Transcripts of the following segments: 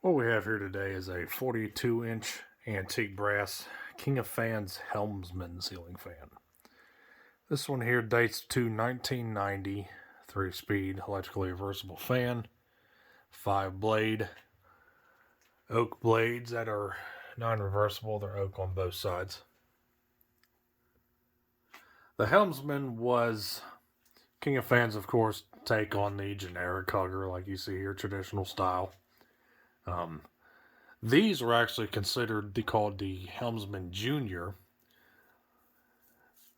What we have here today is a 42-inch antique brass KOF Helmsman ceiling fan. This one here dates to 1990, 3-speed electrically reversible fan, 5-blade, oak blades that are non-reversible. They're oak on both sides. The Helmsman was KOF, of course, take on the generic hugger like you see here, traditional style. These were actually called the Helmsman Junior.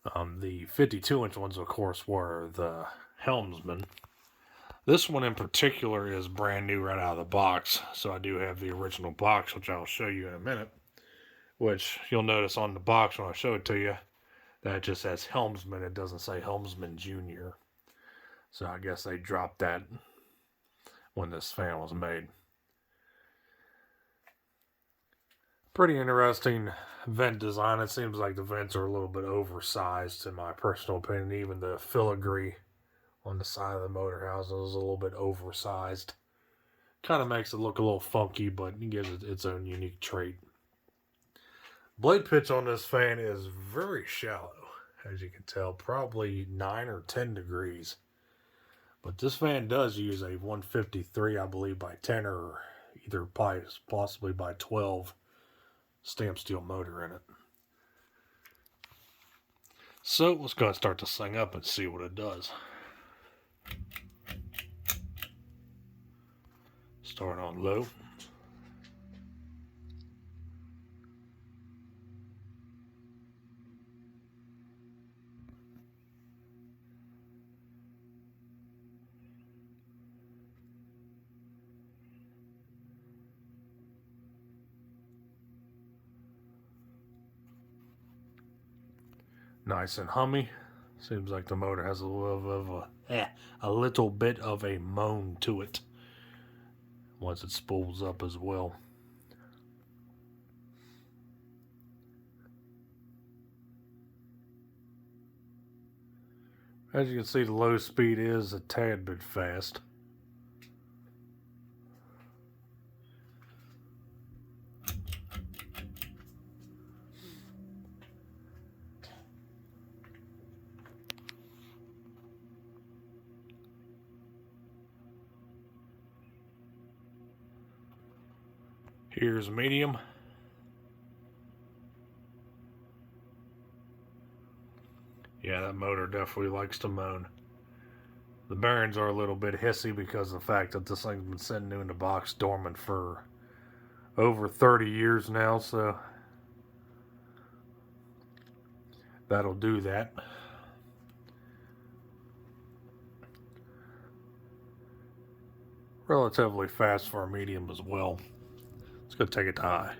The 52-inch ones, of course, were the Helmsman. This one in particular is brand new right out of the box, so I do have the original box, which I'll show you in a minute. Which you'll notice on the box when I show it to you, that it just says Helmsman. It doesn't say Helmsman Junior. So I guess they dropped that when this fan was made. Pretty interesting vent design. It seems like the vents are a little bit oversized in my personal opinion. Even the filigree on the side of the motor house is a little bit oversized. Kind of makes it look a little funky, but it gives it its own unique trait. Blade pitch on this fan is very shallow, as you can tell, probably 9 or 10 degrees. But this fan does use a 153, I believe, by 10 or either possibly by 12 stamp steel motor in it. So let's go and start this thing up and see what it does. Start on low. Nice and hummy. Seems like the motor has a little bit of a moan to it once it spools up as well. As you can see, the low speed is a tad bit fast. Here's medium. Yeah, that motor definitely likes to moan. The bearings are a little bit hissy because of the fact that this thing's been sitting in the box dormant for over 30 years now, so that'll do that. Relatively fast for a medium as well. Let's go take it to high.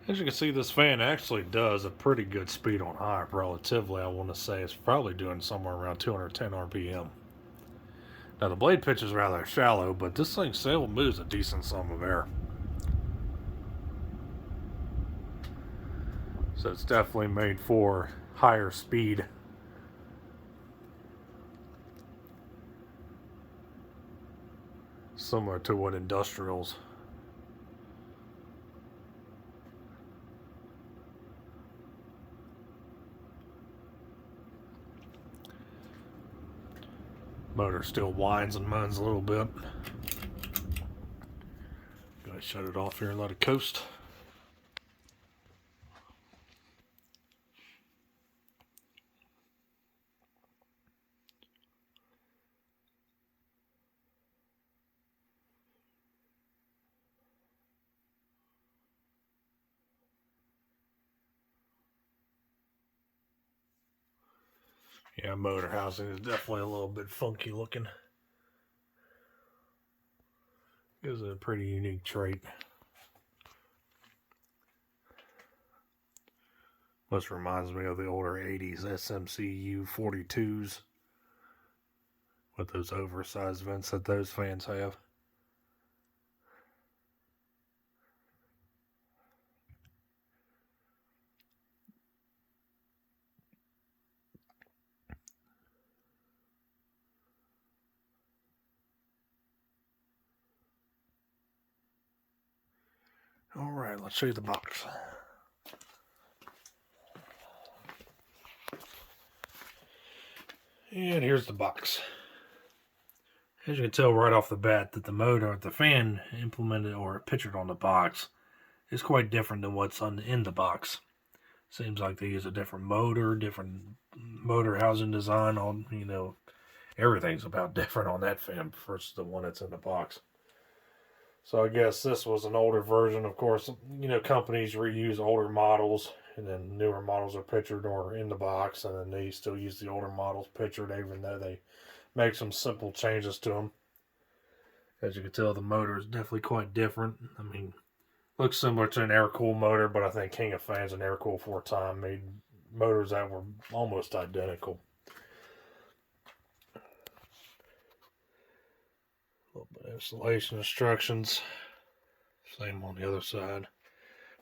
As you can see, this fan actually does a pretty good speed on high. Relatively, I want to say it's probably doing somewhere around 210 RPM. Now the blade pitch is rather shallow, but this thing still moves a decent sum of air. So it's definitely made for higher speed. Similar to what industrials. Motor still whines and moans a little bit. Gotta shut it off here and let it coast. Yeah, motor housing is definitely a little bit funky looking. Gives it a pretty unique trait. This reminds me of the older 80s SMCU 42s with those oversized vents that those fans have. Alright, let's show you the box. And here's the box. As you can tell right off the bat that the motor, the fan implemented or pictured on the box is quite different than what's in the box. Seems like they use a different motor housing design on, everything's about different on that fan versus the one that's in the box. So I guess this was an older version. Of course, companies reuse older models, and then newer models are pictured or in the box, and then they still use the older models pictured, even though they make some simple changes to them. As you can tell, the motor is definitely quite different. I mean, looks similar to an air-cooled motor, but I think King of Fans and Air-Cooled for a time made motors that were almost identical. A little bit of installation instructions. Same on the other side.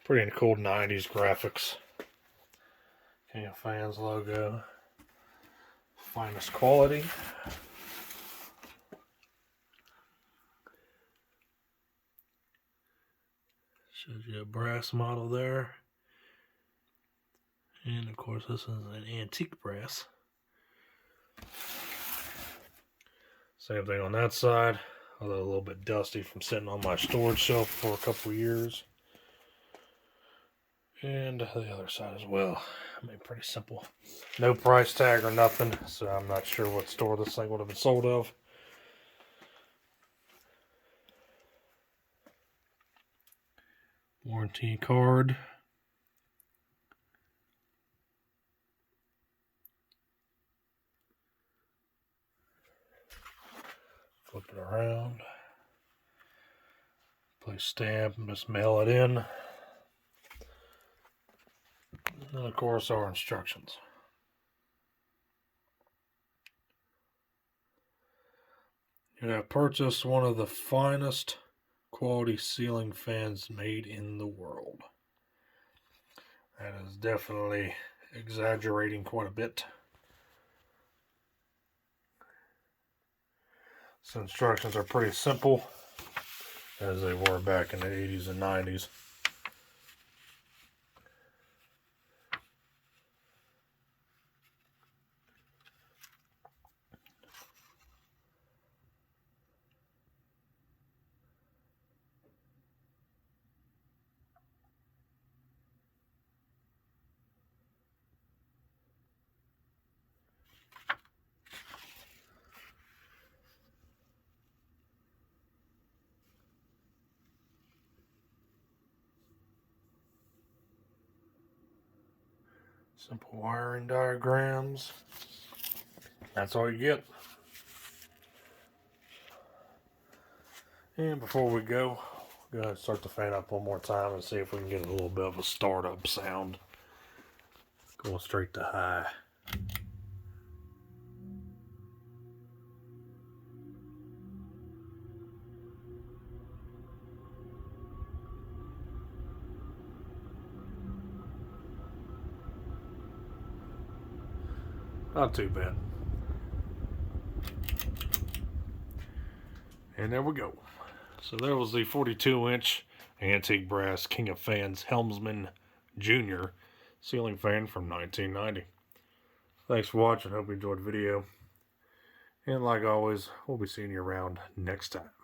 Pretty cool 90s graphics. King of Fans logo. Finest quality. Shows you a brass model there. And of course this is an antique brass. Same thing on that side, although a little bit dusty from sitting on my storage shelf for a couple years. And the other side as well. I mean, pretty simple. No price tag or nothing, so I'm not sure what store this thing would have been sold of. Warranty card. Flip it around. Place stamp and just mail it in. And of course our instructions. You have purchased one of the finest quality ceiling fans made in the world. That is definitely exaggerating quite a bit. So instructions are pretty simple, as they were back in the 80s and 90s. Simple wiring diagrams. That's all you get. And before we go ahead and start the fan up one more time and see if we can get a little bit of a startup sound. Going straight to high. Not too bad. And there we go. So there was the 42-inch antique brass King of Fans Helmsman Jr. ceiling fan from 1990. Thanks for watching. Hope you enjoyed the video. And like always, we'll be seeing you around next time.